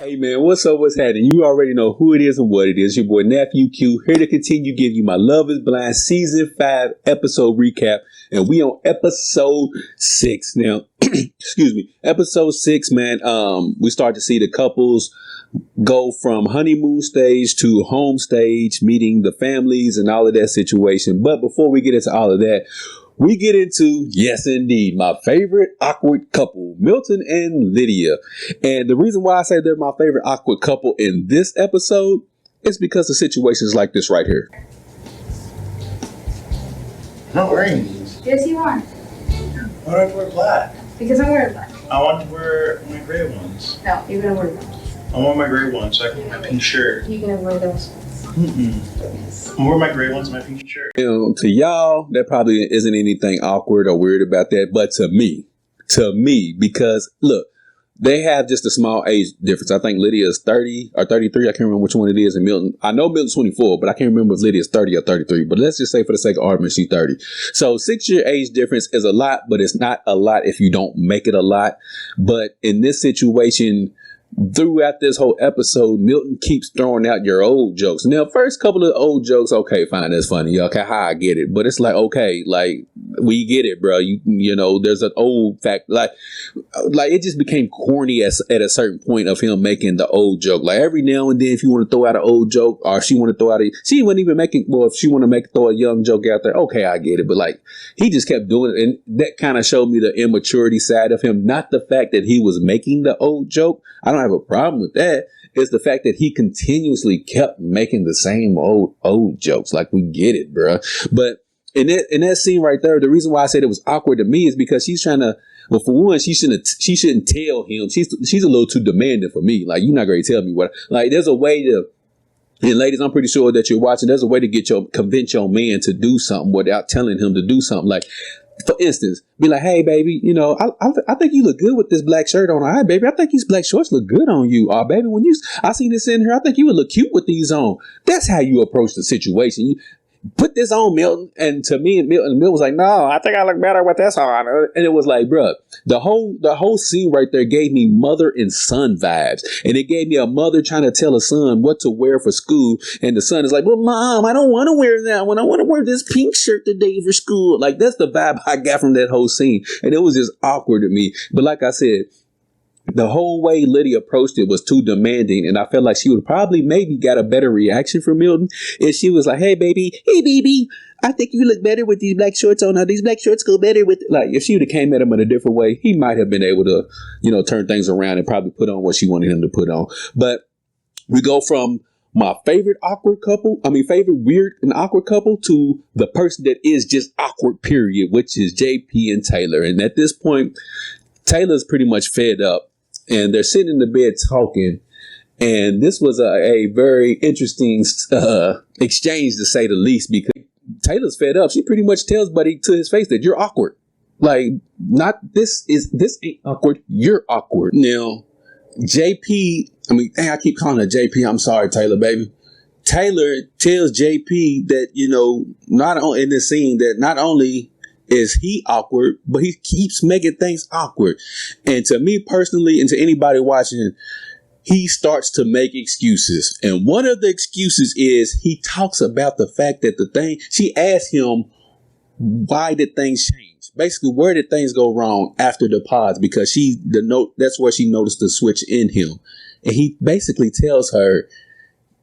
Hey man, what's up? What's happening? You already know who it is and what it is. Your boy Nephew Q here to continue giving you my Love is Blind season 5 episode recap. And we on episode 6 now. Excuse me. Episode 6, man. We start to see the couples go from honeymoon stage to home stage, meeting the families and all of that situation. But before we get into all of that, we get into, yes, indeed, my favorite awkward couple, Milton and Lydia. And the reason why I say they're my favorite awkward couple in this episode is because of situations like this right here. I'm not wearing these. Yes, you are. Why do I have to wear black? Because I'm wearing black. I want to wear my gray ones. No, you're gonna wear black. I want my gray ones so I can wear my pink shirt. You're gonna wear those ones. Yes. I'm wearing my gray ones and my pink shirt. You know, to y'all, that probably isn't anything awkward or weird about that. But to me, because look, they have just a small age difference. I think Lydia is 30 or 33. I can't remember which one it is. And Milton, I know Milton's 24, but I can't remember if Lydia is 30 or 33. But let's just say for the sake of argument, she's 30. So 6-year age difference is a lot, but it's not a lot if you don't make it a lot. But in this situation, throughout this whole episode, Milton keeps throwing out your old jokes. Now, first couple of old jokes, okay, fine, that's funny. Okay, I get it. But it's like, okay, like, we get it, bro. You know, there's an old fact, like it just became corny at a certain point of him making the old joke. Like every now and then, if you want to throw out an old joke, or she want to throw out she wasn't even making, well, if she want to throw a young joke out there, okay, I get it. But like, he just kept doing it. And that kind of showed me the immaturity side of him. Not the fact that he was making the old joke. I don't have a problem with that. It's the fact that he continuously kept making the same old jokes. Like, we get it, bro. But in that scene right there, the reason why I said it was awkward to me is because she's trying to, well, for one, she shouldn't tell him. She's a little too demanding for me. Like, you're not going to tell me what, like, there's a way to, and ladies, I'm pretty sure that you're watching, there's a way to convince your man to do something without telling him to do something. Like, for instance, be like, hey, baby, you know, I think you look good with this black shirt on. All right, baby, I think these black shorts look good on you. Baby, I see this in here, I think you would look cute with these on. That's how you approach the situation. You put this on, Milton. And to me, Milton was like, no, I think I look better with this on. And it was like, bruh, the whole scene right there gave me mother and son vibes. And it gave me a mother trying to tell a son what to wear for school. And the son is like, well, Mom, I don't want to wear that one. I want to wear this pink shirt today for school. Like, that's the vibe I got from that whole scene. And it was just awkward to me. But like I said, the whole way Lydia approached it was too demanding, and I felt like she would probably maybe got a better reaction from Milton if she was like, hey, baby, I think you look better with these black shorts on. Now, these black shorts go better with, like, if she would have came at him in a different way, he might have been able to, you know, turn things around and probably put on what she wanted him to put on. But we go from my favorite favorite weird and awkward couple to the person that is just awkward, period, which is JP and Taylor. And at this point, Taylor's pretty much fed up. And they're sitting in the bed talking. And this was a very interesting exchange, to say the least, because Taylor's fed up. She pretty much tells Buddy to his face that you're awkward. Like, this ain't awkward. You're awkward. Now, JP, I keep calling her JP. I'm sorry, Taylor, baby. Taylor tells JP that, you know, not only in this scene, that not only is he awkward, but he keeps making things awkward. And to me personally, and to anybody watching, he starts to make excuses. And one of the excuses is he talks about the fact that she asked him, why did things change? Basically, where did things go wrong after the pods? Because that's where she noticed the switch in him. And he basically tells her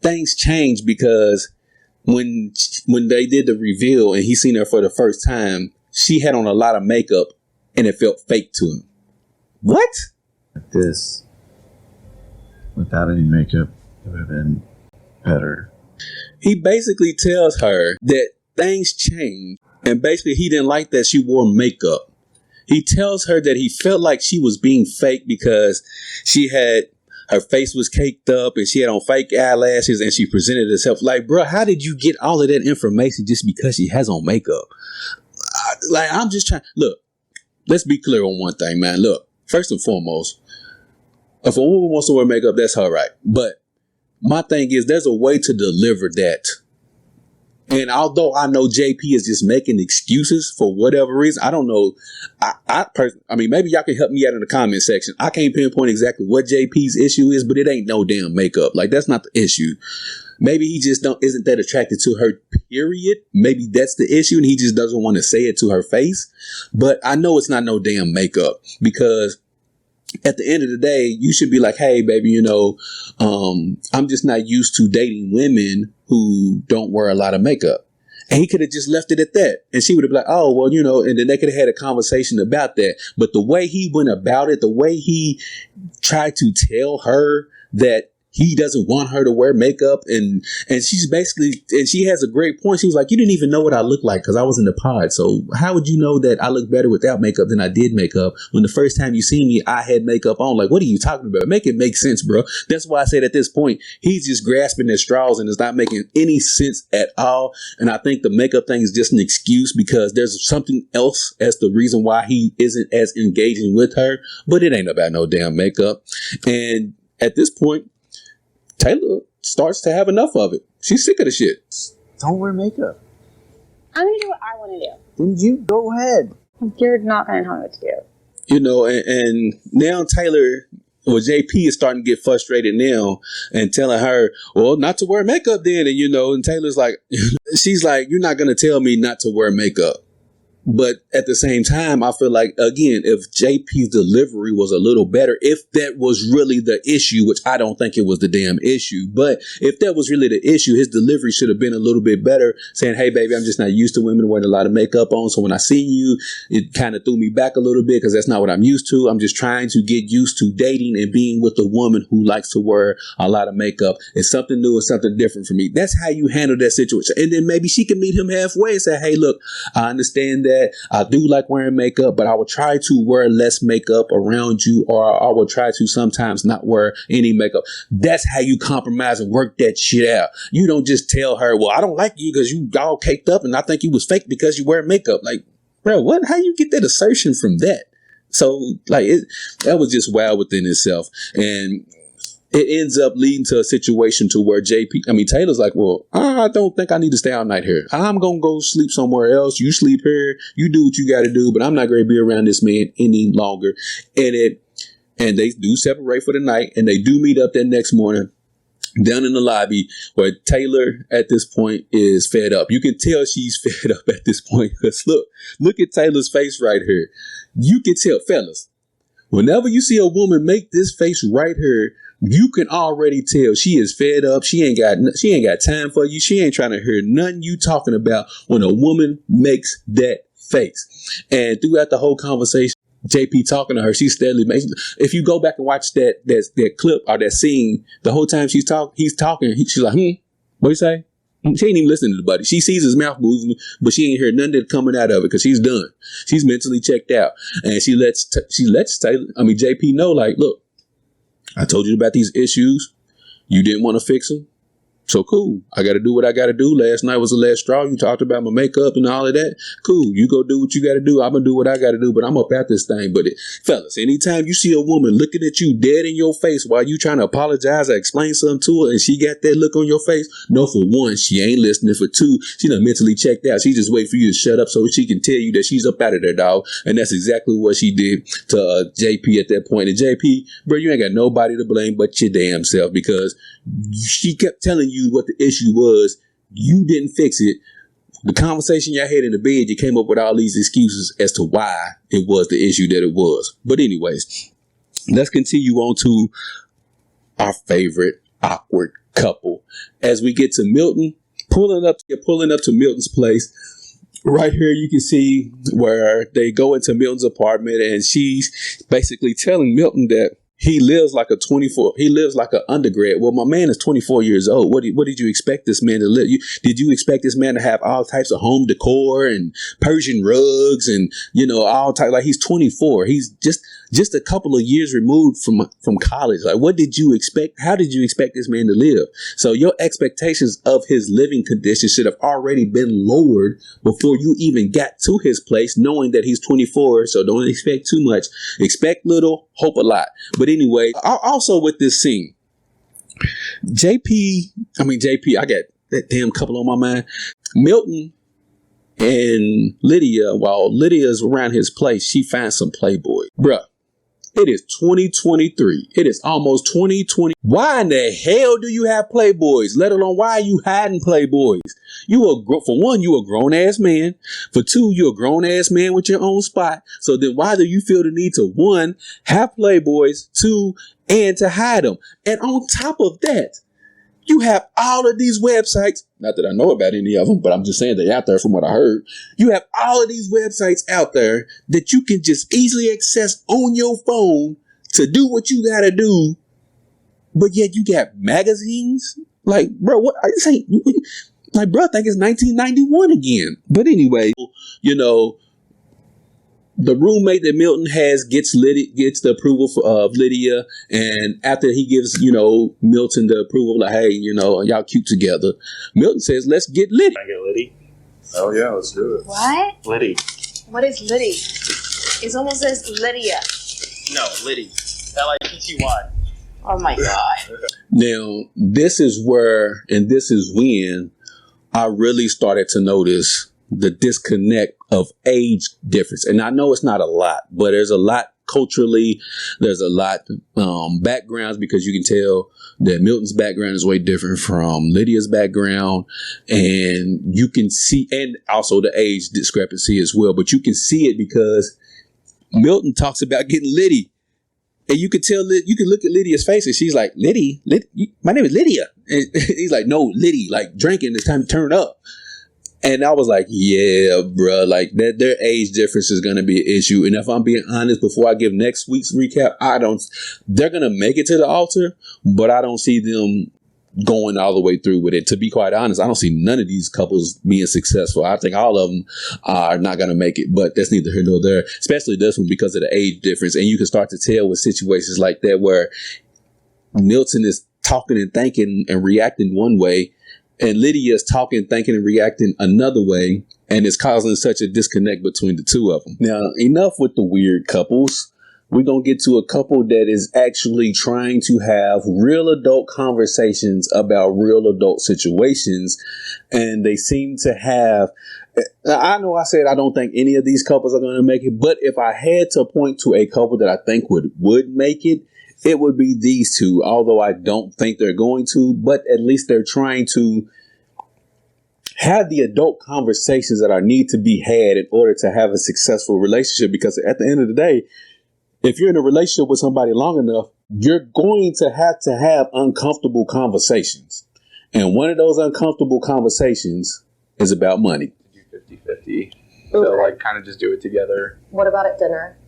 things changed because when they did the reveal and he seen her for the first time, she had on a lot of makeup and it felt fake to him. What? Like this, without any makeup, it would have been better. He basically tells her that things changed, and basically he didn't like that she wore makeup. He tells her that he felt like she was being fake because her face was caked up and she had on fake eyelashes and she presented herself. Like, bro, how did you get all of that information just because she has on makeup? Like, I'm just trying. Look, let's be clear on one thing, man. Look, first and foremost, if a woman wants to wear makeup, that's her right. But my thing is, there's a way to deliver that And although I know JP is just making excuses for whatever reason, I don't know. I mean, maybe y'all can help me out in the comment section. I can't pinpoint exactly what JP's issue is, but it ain't no damn makeup. Like, that's not the issue. Maybe he just isn't that attracted to her, period. Maybe that's the issue, and he just doesn't want to say it to her face. But I know it's not no damn makeup, because at the end of the day, you should be like, hey, baby, I'm just not used to dating women who don't wear a lot of makeup. And he could have just left it at that. And she would have been like, oh, well, and then they could have had a conversation about that. But the way he went about it, the way he tried to tell her that he doesn't want her to wear makeup, and she's basically, and she has a great point. She was like, you didn't even know what I look like because I was in the pod. So how would you know that I look better without makeup than I did makeup when the first time you seen me, I had makeup on? Like, what are you talking about? Make it make sense, bro. That's why I said at this point, he's just grasping at straws and it's not making any sense at all. And I think the makeup thing is just an excuse because there's something else as the reason why he isn't as engaging with her. But it ain't about no damn makeup. And at this point, Taylor starts to have enough of it. She's sick of the shit. Don't wear makeup. I'm gonna do what I want to do. Then you go ahead. You're not gonna tell me what to do. And now Taylor, JP is starting to get frustrated now and telling her, well, not to wear makeup then. And Taylor's like, she's like, you're not going to tell me not to wear makeup. But at the same time, I feel like, again, if JP's delivery was a little better, if that was really the issue, which I don't think it was the damn issue, but if that was really the issue, his delivery should have been a little bit better, saying, hey, baby, I'm just not used to women wearing a lot of makeup on. So when I seen you, it kind of threw me back a little bit because that's not what I'm used to. I'm just trying to get used to dating and being with a woman who likes to wear a lot of makeup. It's something new and something different for me. That's how you handle that situation. And then maybe she can meet him halfway and say, hey, look, I understand that. I do like wearing makeup, but I will try to wear less makeup around you, or I will try to sometimes not wear any makeup. That's how you compromise and work that shit out. You don't just tell her, well, I don't like you because you all caked up and I think you was fake because you wear makeup. Like, bro, what? How you get that assertion from that? So, that was just wild within itself. And it ends up leading to a situation to where Taylor's like, well, I don't think I need to stay all night here. I'm going to go sleep somewhere else. You sleep here. You do what you got to do, but I'm not going to be around this man any longer. And they do separate for the night, and they do meet up that next morning down in the lobby where Taylor at this point is fed up. You can tell she's fed up at this point because look at Taylor's face right here. You can tell, fellas, whenever you see a woman make this face right here, you can already tell she is fed up. She ain't got time for you. She ain't trying to hear nothing you talking about when a woman makes that face. And throughout the whole conversation, JP talking to her, she's steadily making. If you go back and watch that clip or that scene, the whole time he's talking, she's like, what you say? She ain't even listening to the buddy. She sees his mouth moving, but she ain't heard nothing that's coming out of it because she's done. She's mentally checked out, and she lets JP know, like, look, I told you about these issues. You didn't want to fix them. So cool. I got to do what I got to do. Last night was the last straw. You talked about my makeup and all of that. Cool. You go do what you got to do. I'm going to do what I got to do, but I'm up at this thing. But fellas, anytime you see a woman looking at you dead in your face while you trying to apologize or explain something to her and she got that look on your face, no, for one, she ain't listening. For two, she done mentally checked out. She just wait for you to shut up so she can tell you that she's up out of there, dog. And that's exactly what she did to JP at that point. And JP, bro, you ain't got nobody to blame but your damn self because she kept telling you what the issue was. You didn't fix it. The conversation y'all had in the bed, you came up with all these excuses as to why it was the issue that it was. But anyways, let's continue on to our favorite awkward couple. As we get to Milton, pulling up to Milton's place. Right here, you can see where they go into Milton's apartment, and she's basically telling Milton that he lives like an undergrad. Well, my man is 24 years old. What did you expect this man to live? Did you expect this man to have all types of home decor and Persian rugs and, all types? Like, he's 24. He's just a couple of years removed from college. Like, what did you expect? How did you expect this man to live? So your expectations of his living conditions should have already been lowered before you even got to his place, knowing that he's 24. So don't expect too much. Expect little, hope a lot. But anyway, also with this scene, JP, I got that damn couple on my mind. Milton and Lydia, while Lydia's around his place, she finds some Playboy. Bruh, it is 2023. It is almost 2020. Why in the hell do you have Playboys? Let alone why are you hiding Playboys? For one, you a grown ass man. For two, you a grown ass man with your own spot. So then why do you feel the need to, one, have Playboys, two, and to hide them? And on top of that, you have all of these websites. Not that I know about any of them, but I'm just saying they're out there from what I heard. You have all of these websites out there that you can just easily access on your phone to do what you got to do. But yet you got magazines. Like, bro, what I say? Like, bro, I think it's 1991 again. But anyway, the roommate that Milton has gets the approval of Lydia, and after he gives, Milton the approval, like, hey, y'all cute together, Milton says, let's get Liddy. Can I get Liddy? Oh yeah, let's do it. What? Liddy. What is Liddy? It almost says Lydia. No, Liddy. L-I-T-T-Y. Oh my God. Now, this is where, and this is when I really started to notice the disconnect of age difference. And I know it's not a lot, but there's a lot culturally. There's a lot backgrounds, because you can tell that Milton's background is way different from Lydia's background. And you can see, and also the age discrepancy as well. But you can see it because Milton talks about getting Liddy. And you could tell, you could look at Lydia's face and she's like, Liddy, my name is Lydia. And he's like, no, Liddy, like drinking, it's time to turn up. And I was like, yeah, bro, like that, their age difference is going to be an issue. And if I'm being honest, before I give next week's recap, they're going to make it to the altar, but I don't see them going all the way through with it. To be quite honest, I don't see none of these couples being successful. I think all of them are not going to make it, but that's neither here nor there, especially this one because of the age difference. And you can start to tell with situations like that where Milton is talking and thinking and reacting one way, and Lydia is talking, thinking, and reacting another way, and it's causing such a disconnect between the two of them. Now, enough with the weird couples. We're going to get to a couple that is actually trying to have real adult conversations about real adult situations, and they seem to have... I know I said I don't think any of these couples are going to make it, but if I had to point to a couple that I think would make it, it would be these two, although I don't think they're going to, but at least they're trying to have the adult conversations that are need to be had in order to have a successful relationship. Because at the end of the day, if you're in a relationship with somebody long enough, you're going to have uncomfortable conversations. And one of those uncomfortable conversations is about money. Do 50-50. So like kind of just do it together. What about at dinner?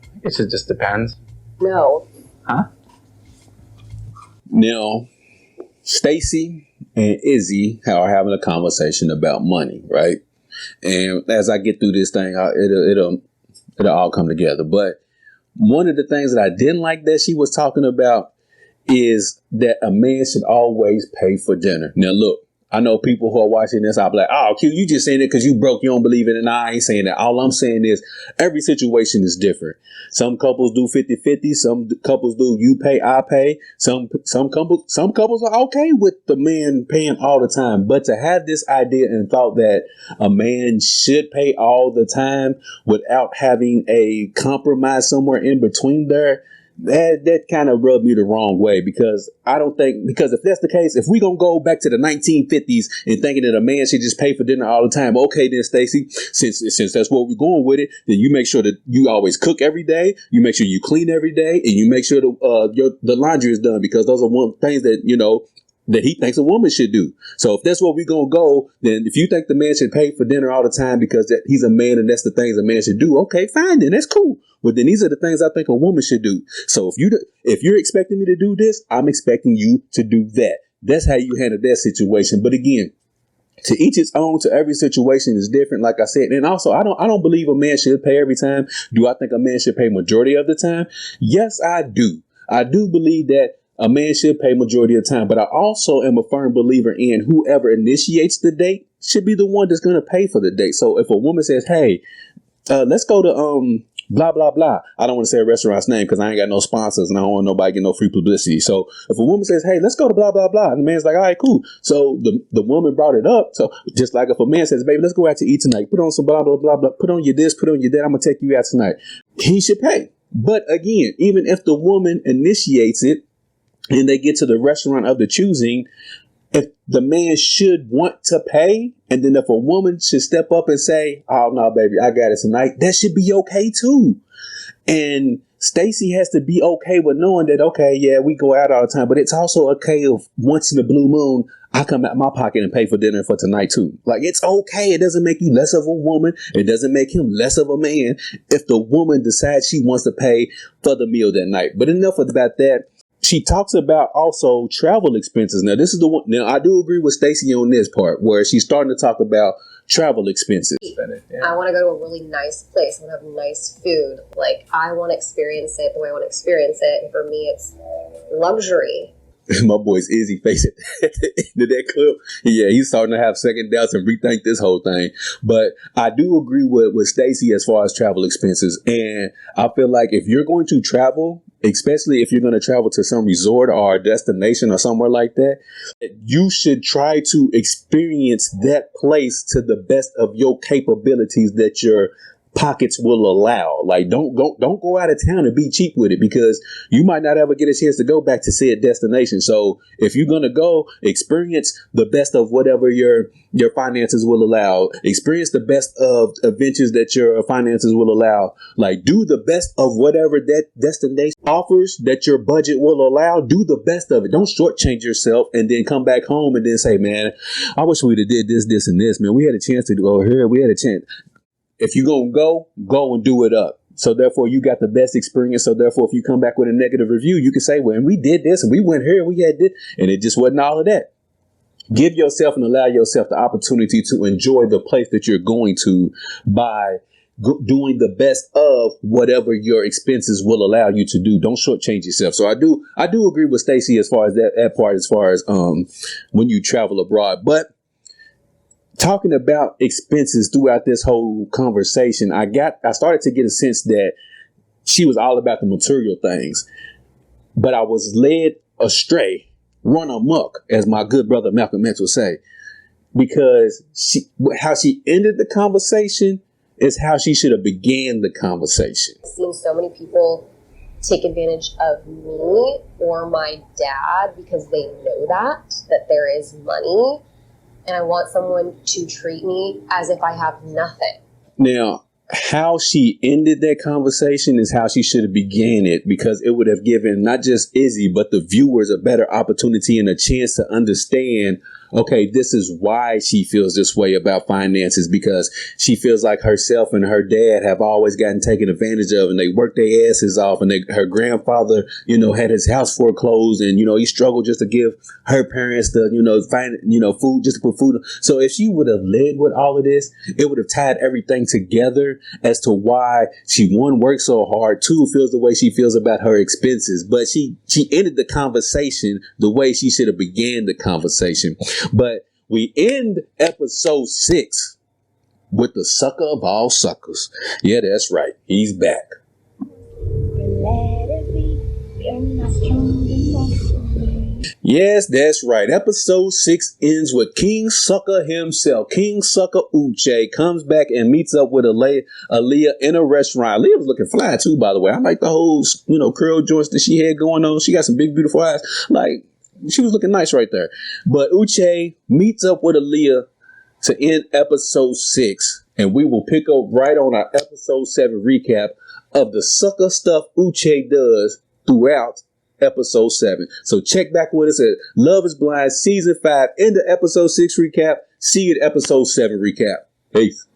I guess it just depends. No. Huh? Now, Stacey and Izzy are having a conversation about money, right? And as I get through this thing, it'll all come together. But one of the things that I didn't like that she was talking about is that a man should always pay for dinner. Now, look, I know people who are watching this, I'll be like, oh, Q, you just saying it because you broke, you don't believe it. And I ain't saying that. All I'm saying is every situation is different. Some couples do 50-50. Some couples do you pay, I pay. Some couples are okay with the man paying all the time. But to have this idea and thought that a man should pay all the time without having a compromise somewhere in between there, that kind of rubbed me the wrong way, because if that's the case, if we gonna go back to the 1950s and thinking that a man should just pay for dinner all the time, okay then, Stacey, since that's what we're going with it, then you make sure that you always cook every day, you make sure you clean every day, and you make sure the laundry is done, because those are one things that that he thinks a woman should do. So if that's where we're going to go, then if you think the man should pay for dinner all the time because that he's a man and that's the things a man should do, okay, fine, then that's cool. But then these are the things I think a woman should do. So if you're expecting me to do this, I'm expecting you to do that. That's how you handle that situation. But again, to each its own, to every situation is different, like I said. And also, I don't believe a man should pay every time. Do I think a man should pay majority of the time? Yes, I do. I do believe that a man should pay majority of the time, but I also am a firm believer in whoever initiates the date should be the one that's going to pay for the date. So if a woman says, hey, let's go to blah, blah, blah. I don't want to say a restaurant's name because I ain't got no sponsors and I don't want nobody get no free publicity. So if a woman says, hey, let's go to blah, blah, blah, and the man's like, all right, cool. So the woman brought it up. So just like if a man says, baby, let's go out to eat tonight, put on some blah, blah, blah, blah, put on your this, put on your that, I'm going to take you out tonight. He should pay. But again, even if the woman initiates it and they get to the restaurant of the choosing, if the man should want to pay, and then if a woman should step up and say, oh, no, baby, I got it tonight, that should be okay, too. And Stacey has to be okay with knowing that, okay, yeah, we go out all the time, but it's also okay if once in a blue moon, I come out my pocket and pay for dinner for tonight, too. Like, it's okay. It doesn't make you less of a woman. It doesn't make him less of a man if the woman decides she wants to pay for the meal that night. But enough about that. She talks about also travel expenses. Now, this is the one. Now, I do agree with Stacey on this part where she's starting to talk about travel expenses. I want to go to a really nice place. I want to have nice food. Like, I want to experience it the way I want to experience it. And for me, it's luxury. My boy's Izzy face at the end of that clip. Yeah, he's starting to have second doubts and rethink this whole thing. But I do agree with Stacey as far as travel expenses. And I feel like if you're going to travel, especially if you're going to travel to some resort or a destination or somewhere like that, you should try to experience that place to the best of your capabilities that your pockets will allow. Like, don't go out of town and be cheap with it, because you might not ever get a chance to go back to said destination. So if you're going to go, experience the best of whatever your finances will allow. Experience the best of adventures that your finances will allow. Like, do the best of whatever that destination offers that your budget will allow. Do the best of it. Don't shortchange yourself and then come back home and then say, man, I wish we'd have did this, and this. Man, we had a chance to go here. We had a chance. If you're going to go and do it up. So therefore, you got the best experience. So therefore, if you come back with a negative review, you can say, well, and we did this and we went here and we had this, and it just wasn't all of that. Give yourself and allow yourself the opportunity to enjoy the place that you're going to by doing the best of whatever your expenses will allow you to do. Don't shortchange yourself. So I do agree with Stacey as far as that part, as far as when you travel abroad. But talking about expenses throughout this whole conversation, I started to get a sense that she was all about the material things, but I was led astray, run amok, as my good brother Malcolm X would say, because how she ended the conversation is how she should have began the conversation. I've seen so many people take advantage of me or my dad because they know that there is money. And I want someone to treat me as if I have nothing. Now, how she ended that conversation is how she should have began it, because it would have given not just Izzy, but the viewers a better opportunity and a chance to understand, okay, this is why she feels this way about finances, because she feels like herself and her dad have always gotten taken advantage of, and they worked their asses off, and her grandfather, had his house foreclosed, and, he struggled just to give her parents the, find, food, just to put food. So if she would have led with all of this, it would have tied everything together as to why she, one, works so hard, two, feels the way she feels about her expenses. But she ended the conversation the way she should have began the conversation. But we end episode 6 with the sucker of all suckers. Yeah, that's right. He's back. Yes, that's right. Episode 6 ends with King Sucker himself. King Sucker Uche comes back and meets up with Aaliyah in a restaurant. Aaliyah was looking fly too, by the way. I like the whole, curl joints that she had going on. She got some big, beautiful eyes. Like, she was looking nice right there. But Uche meets up with Aaliyah to end episode 6. And we will pick up right on our episode 7 recap of the sucker stuff Uche does throughout episode 7. So check back with us at Love is Blind season 5 into episode 6 recap. See you at episode 7 recap. Peace.